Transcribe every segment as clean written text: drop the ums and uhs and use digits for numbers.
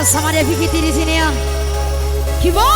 bersama Devi Kitty di sini ya. Kibo.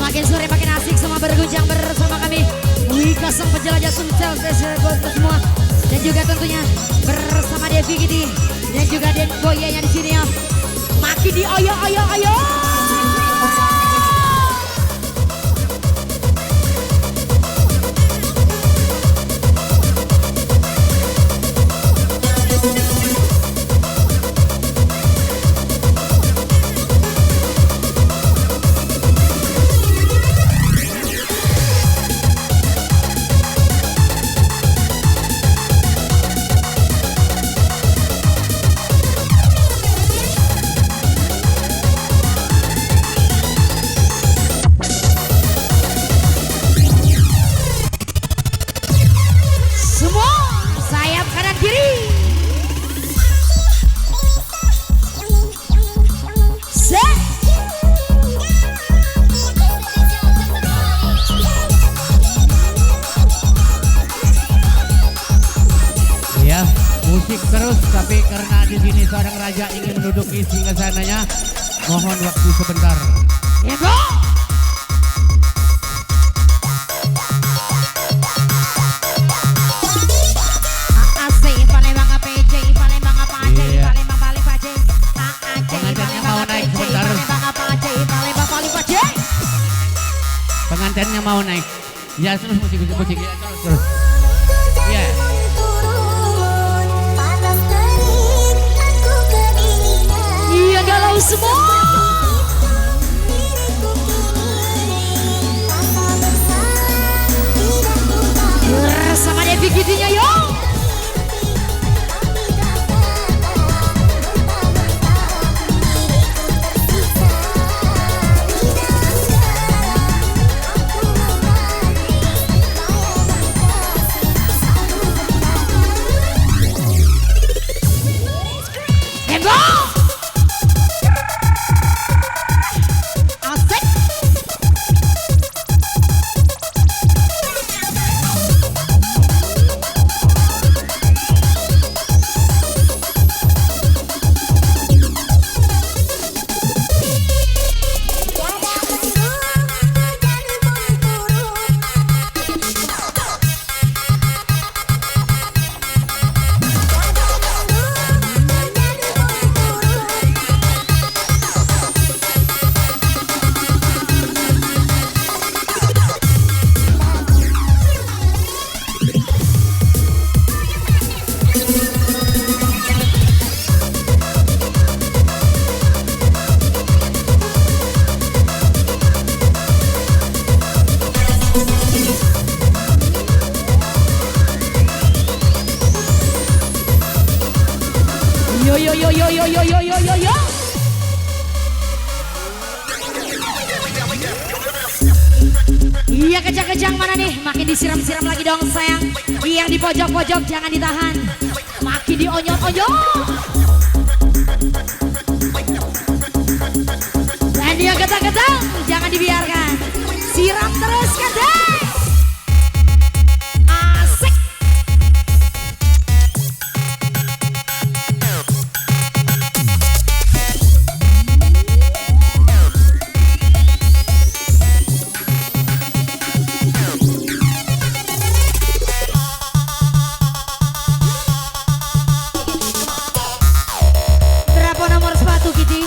Makin sore makin asik semua berguncang bersama kami Wika sang penjelajah Sumsel spesial buat semua. Dan juga tentunya bersama Devi Kitty dan juga Den Boya yang di sini ya. Makin di ayo. Musik terus, tapi karena di sini seorang raja ingin menduduki singgasananya, mohon waktu sebentar. Ya bro. Pengantinnya mau naik. Ya terus musik ya terus. Ya. Iya galau semua. Bersama Devi Kitty-nya yo. yo yo yo yo yo yo yo yo yo. Iya kejang-kejang mana nih? Makin disiram-siram lagi dong sayang. Yang di pojok-pojok jangan ditahan. Makin dionyot-onyot. Dan dia getang-getang, jangan dibiarkan. Siram terus kadang. Asik. Berapa nomor sepatu Kitty?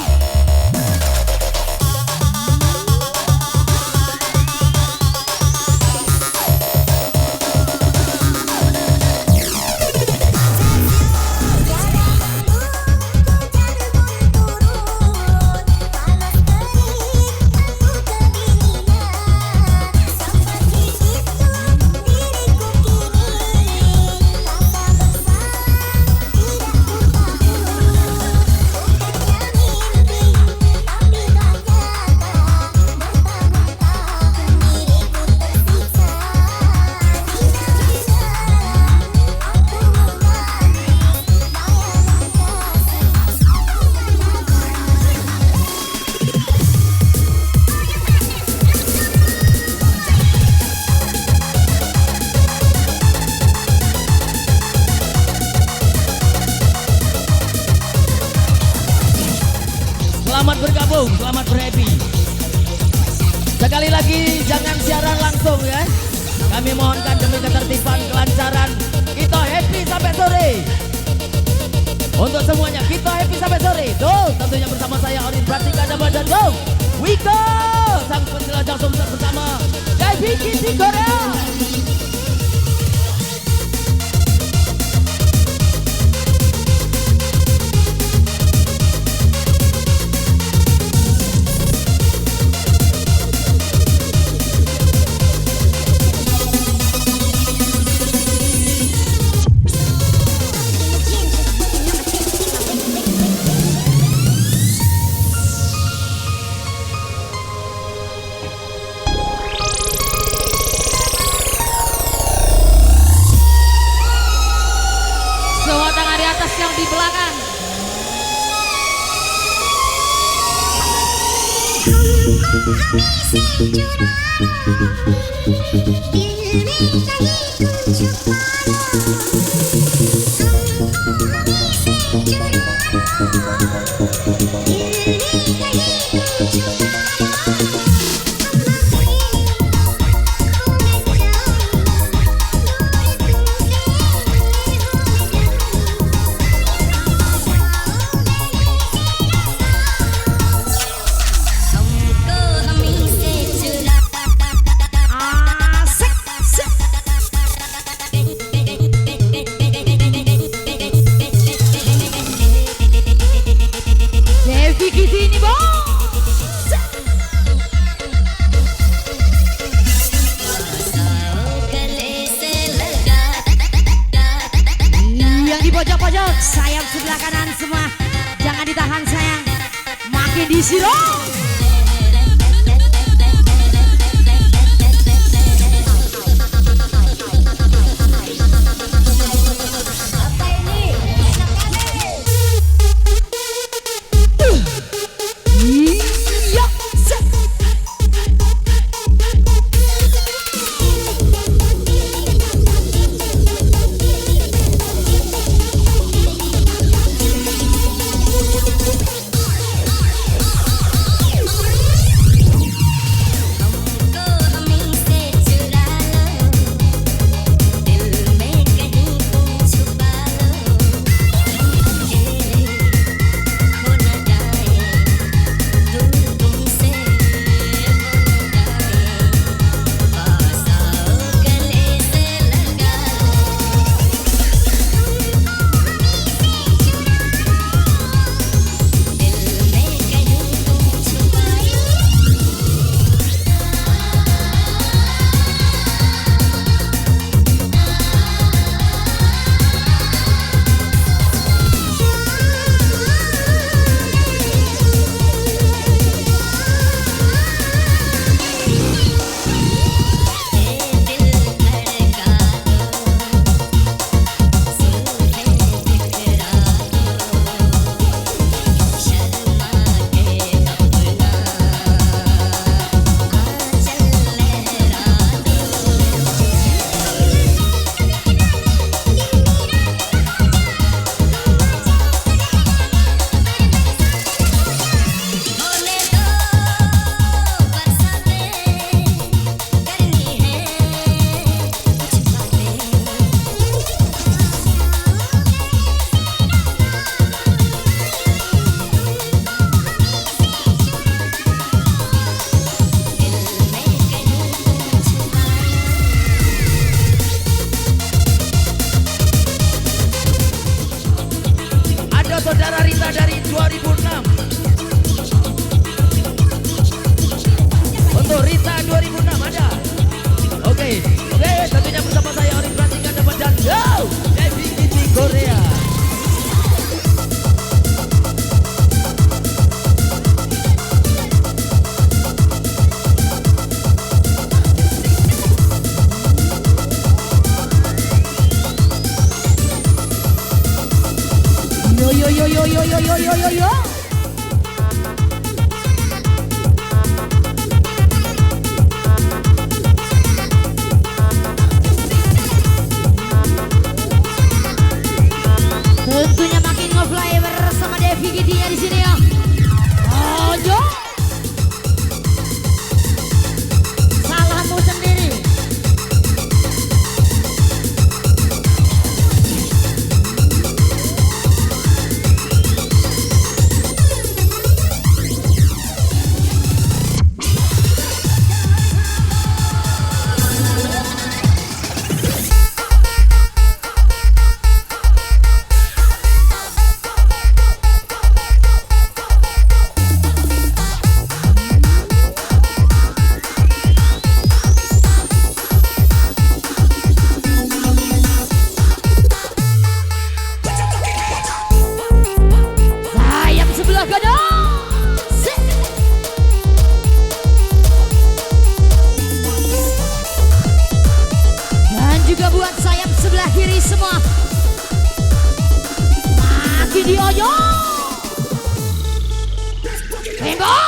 Selamat bergabung, selamat berhappy. Sekali lagi jangan siaran langsung ya. Kami mohonkan demi ketertiban, kelancaran. Kita happy sampai sore. Untuk semuanya kita happy sampai sore. Tuh tentunya bersama saya Orin Pratika dan Go Wiko sang penjelajah sumber bersama JBKT Korea. Yang di belakang. Pojok-pojok, sayap sebelah kanan semua. Jangan ditahan sayang. Makin disiram. 2006. Untuk Rita 2006 ada. Oke, tentunya bersama saya Orin Pratika dapat dan go Devi Giti Korea. Yo. Tentunya makin ngefly bersama Devi Gitia di sini ya. Ojo. Salahmu sendiri. Juga buat sayap sebelah kiri semua. Makin dioyo. Tembok.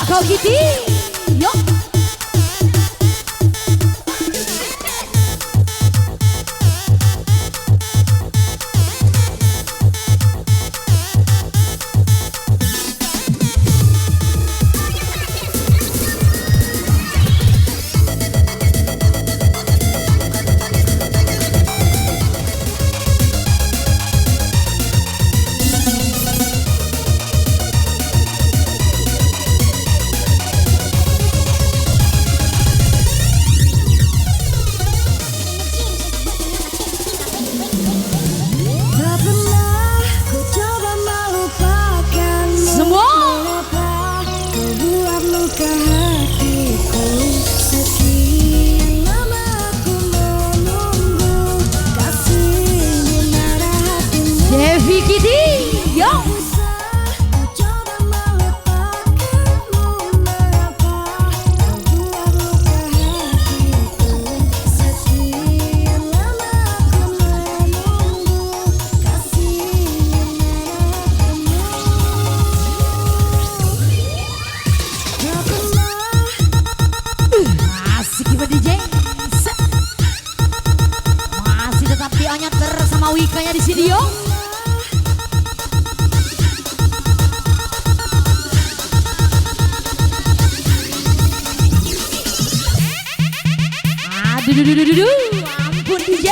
Kau gitu, yuk. Devi Giti, yo. Asik juga DJ. Masih tetap dianyat bersama Wikanya di sini yo. Aduh, ampun DJ.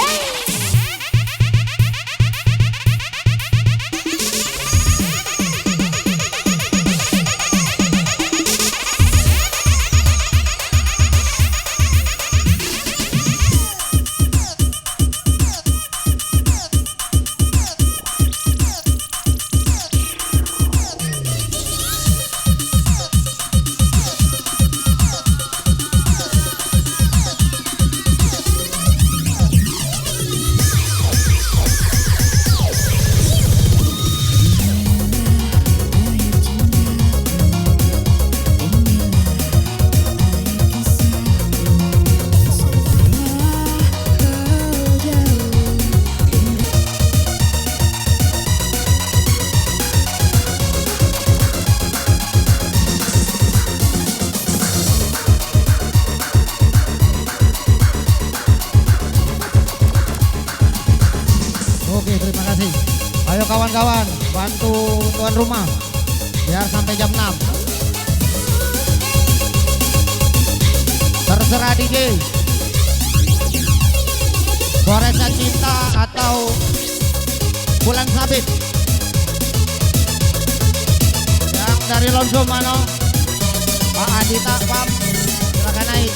kawan-kawan, bantu tuan rumah biar sampai jam 6. Terserah DJ. Goresan Cinta atau Bulan Sabit. Yang dari Lonso Mano, Pak Adita Pam, silakan naik.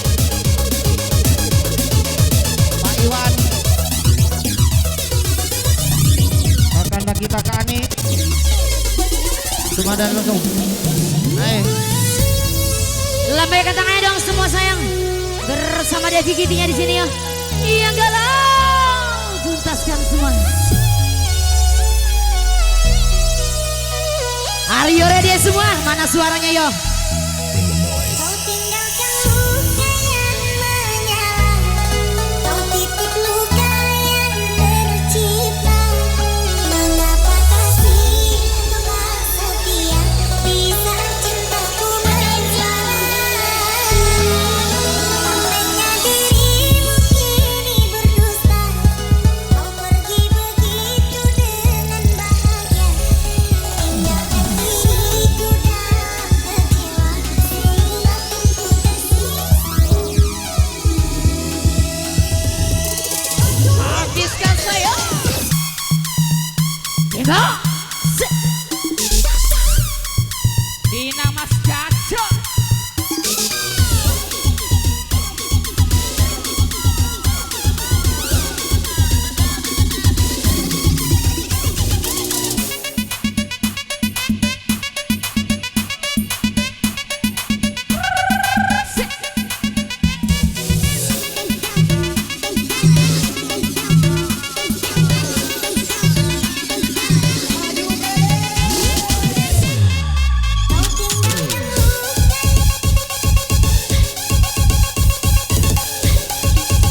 Pak Iwan, kakanda kita Kak Ani, cuma dan Lonso. Naik. Lambaikan tangannya dong semua sayang. Bersama Devi Kitinya di sini ya. Yang galau tuntaskan semua. Are you ready semua? Mana suaranya yo? Kau tinggalkan luka yang menyala, kau titip luka yang tercipta. Mengapa kasih telah setia di saat cintaku menjalar? Sampainya dirimu kini berdusta, kau pergi begitu dengan bahagia. Hingga hatiku dah kecewa, sehingga ku tersisa. Habiskan saya. Dino. Dina Mas Caco.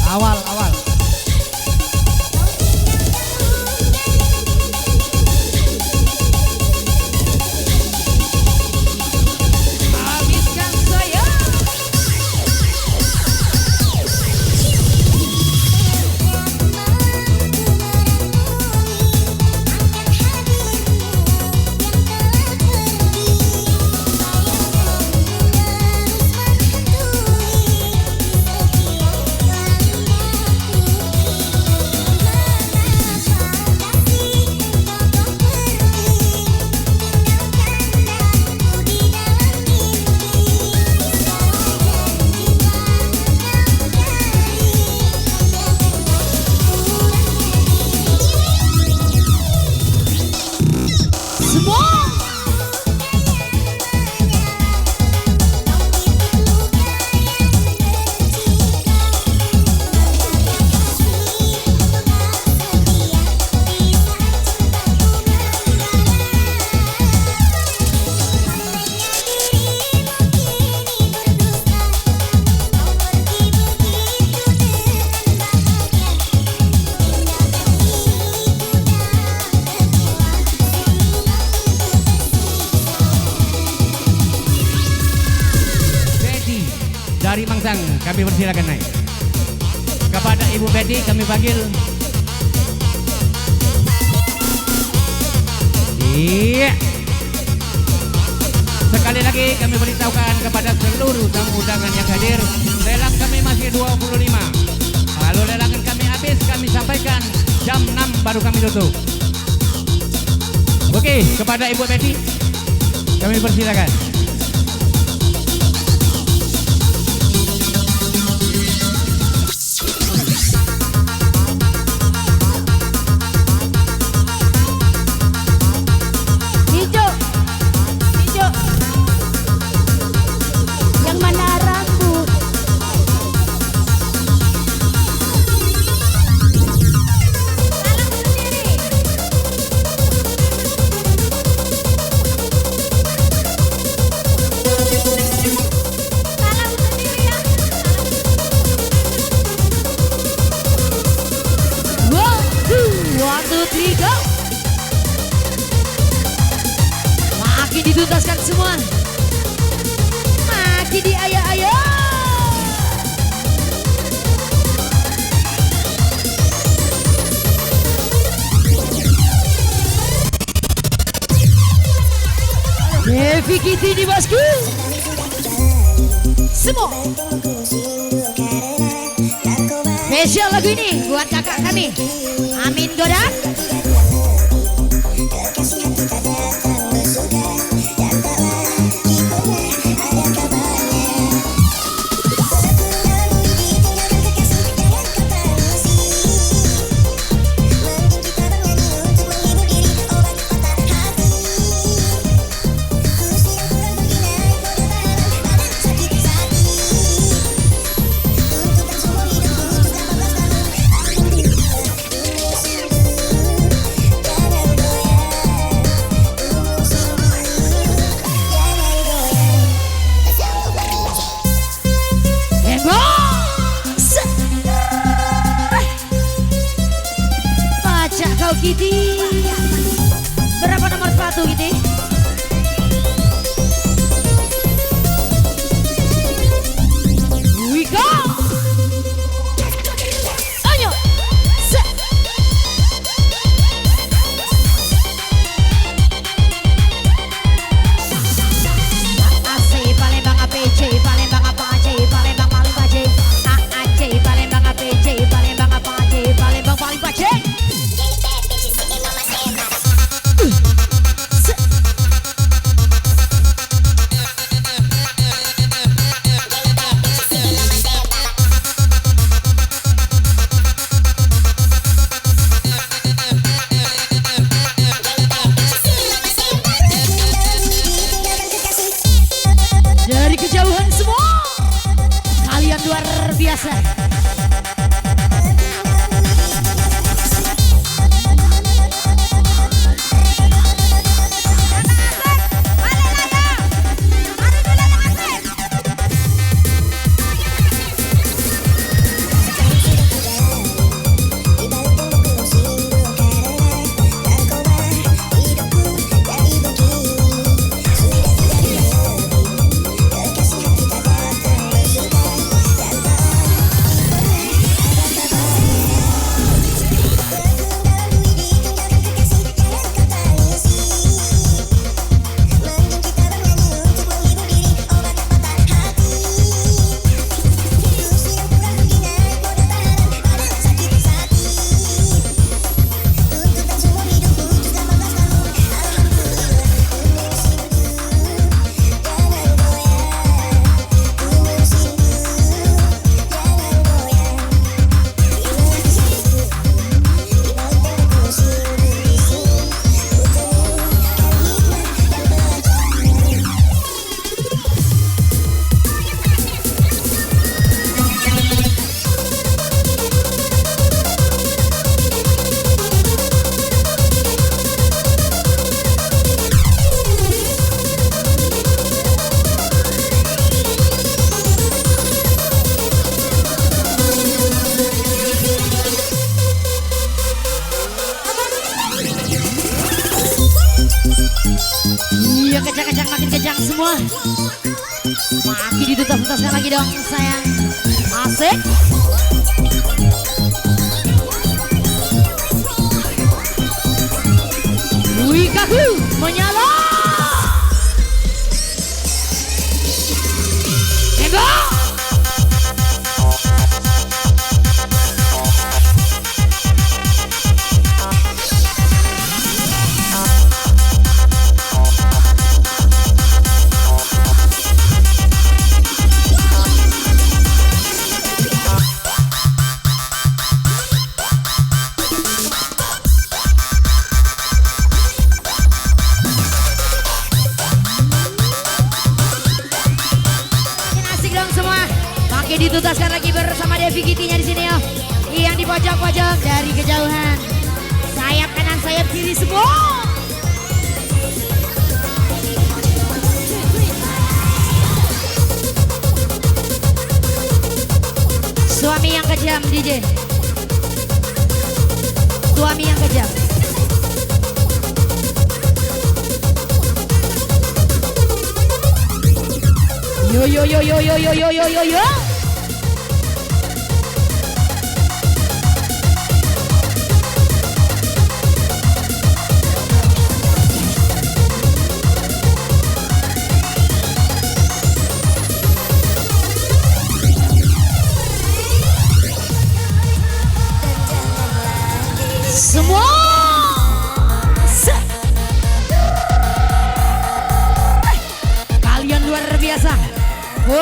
Awal. Habiskan saya. Semua. Betty dari Mangsang, kami persilakan naik. Kepada Ibu Betty kami panggil. Iya. Sekali lagi kami beritahukan kepada seluruh tamu undangan yang hadir, lelang kami masih 25. Kalau lelangan kami habis, kami sampaikan jam 6 baru kami tutup. Oke, kepada Ibu Betty kami persilakan. Hijau. Hijau. Yang mana rambut? Salam sendiri. Salam sendiri ya. One, two, three, go. Makin dituntaskan semua. Makin diaya-aya. Devi Kitty di bosku. Semua. Spesial lagu ini buat kakak kami Amin Godan. Baca kau Kitty. Berapa nomor sepatu Kitty? We go. Ayo. AC Palembang APC Palembang apa AJ Palembang paling AJ AAC Palembang APC Palembang apa AJ Palembang paling AJ. Dari kejauhan semua, kalian luar biasa. Iya kejang-kejang makin kejang semua. Makin ditutas-tutaskan lagi dong sayang. Asik. Wikaku menyala. Tembak. Ditutaskan lagi bersama Devi Kitty-nya di sini ya. Yang di pojok-pojok dari kejauhan. Sayap kanan, sayap kiri semua. Suami yang kejam DJ. Suami yang kejam. Yo yo yo yo yo yo yo yo yo yo.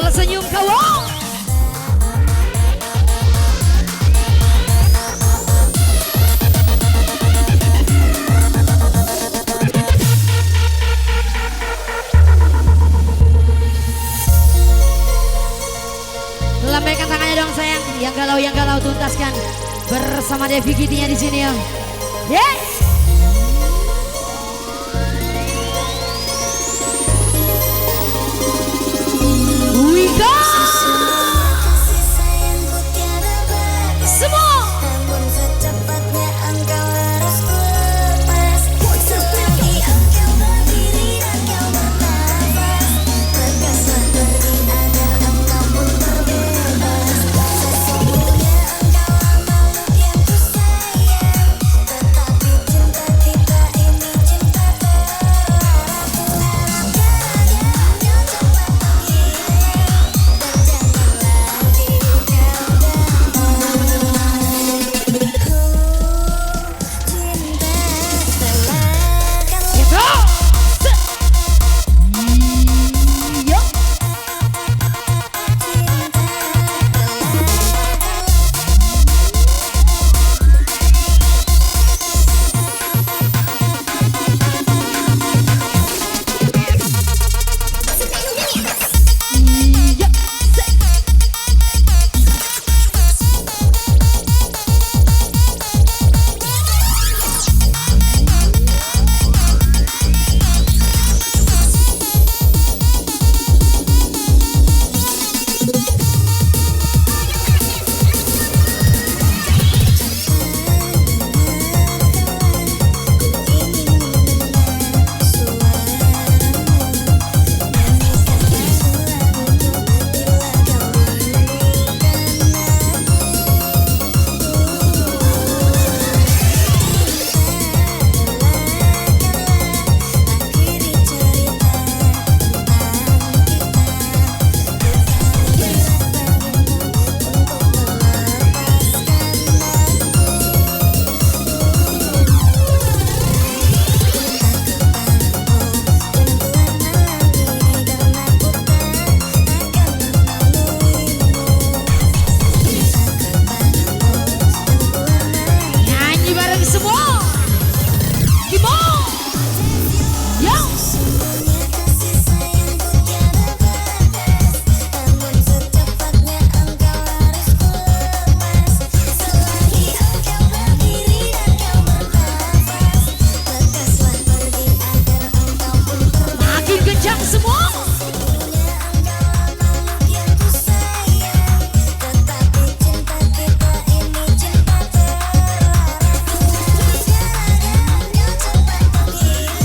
tersenyum kawan. Lambaikan tangannya dong sayang. Yang galau tuntaskan bersama Devi Kitty-nya di sini ya. Yes. We go. Semua. Namun secepatnya engkau harus lepas. Selagi engkau berdiri dan kau bernafas, lekaslah pergi agar engkau pun terbebas. Sesungguhnya engkau makhluk yang ku sayang, tetapi cinta kita ini cinta terlarang. Ku harap keadaannya cepat menghilang dan jangan lagi kau Nyanyi bareng semua. Gimana? Yo. Sesungguhnya kasih sayangku tiada batas, namun secepatnya engkau harus lepas. Selagi engkau berdiri dan kau bernafas, lekaslah pergi agar engkau pun terbebas. Makin kencang semua. Sesungguhnya engkau makhluk yang ku sayang, tetapi cinta kita ini cinta terlarang. Ku harap keadaannya cepat menghilang dan jangan lagi kau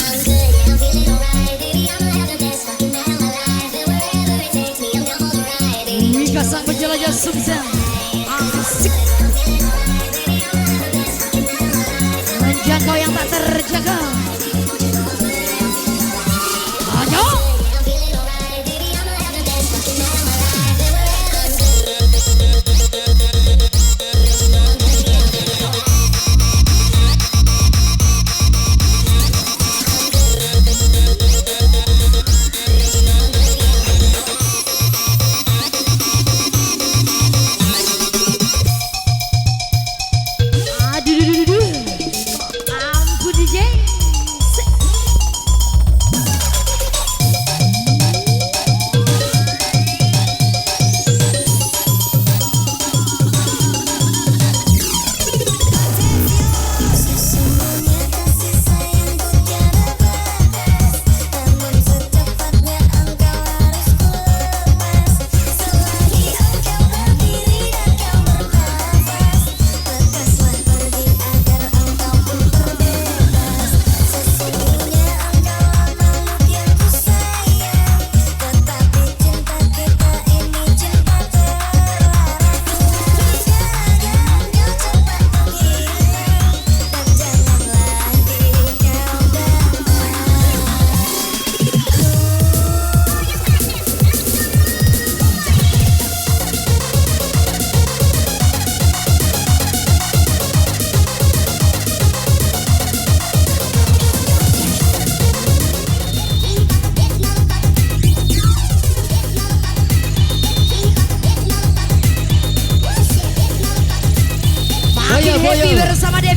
I'm good, yeah, I'm feeling alright, baby. I'ma have the best fucking night of my life, and wherever it takes me, I'm down for the ride, baby. Wika sang penjelajah sukses. Asik. Menjangkau yang tak terjaga. Ayo. I'm feeling alright, baby. I'ma have the best fucking night of my life, and wherever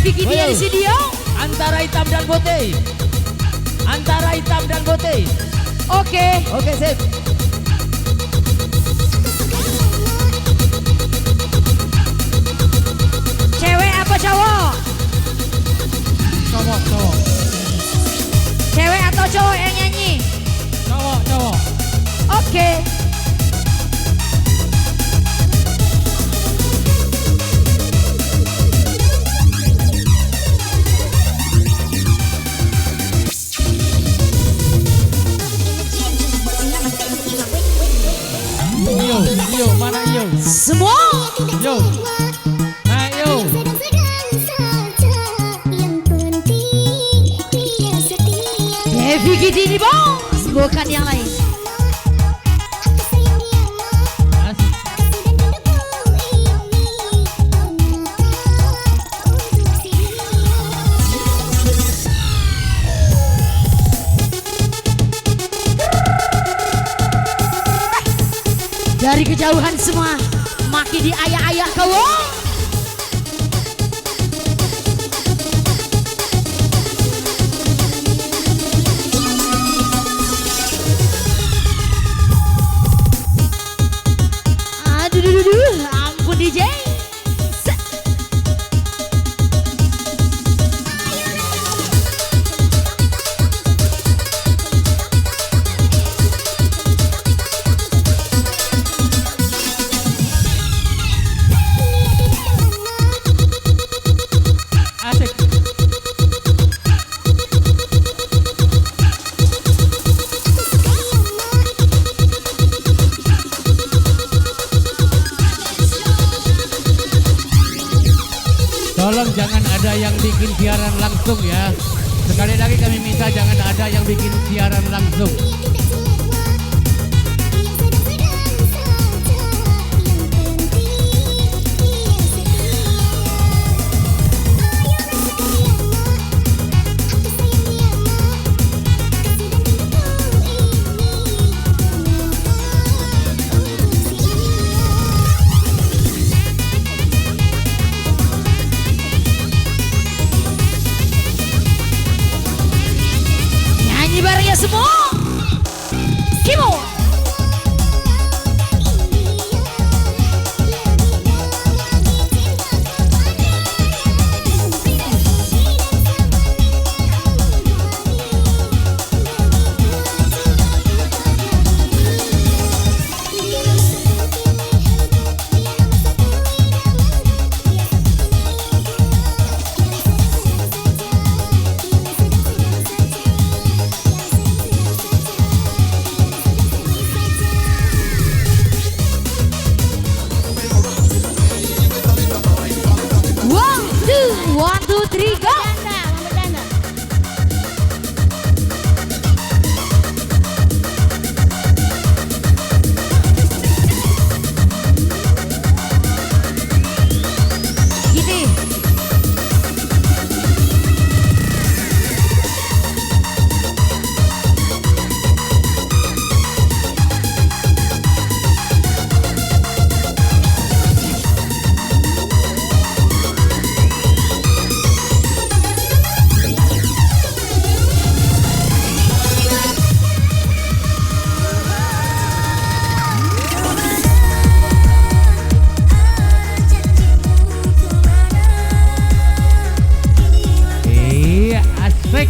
Vicky dia di sini yo. Antara hitam dan putih. Antara hitam dan putih. Oke. Oke, sip. Cewek apa cowok? Cowok, cowok. Cewek atau cowok yang nyanyi? Cowok, cowok. Oke. Yo, mana yo? Semua. Yo. Nah, yo. Vicky ini bos, bukan yang lain. Dari kejauhan semua, makin diayak-ayak kau. Aduh, ampun DJ. Asik. Tolong jangan ada yang bikin siaran langsung ya. Sekali lagi kami minta jangan ada yang bikin siaran langsung. Nyanyi bareng ya semua. Kimo. One, two, three, go. Gini. Iya, asik.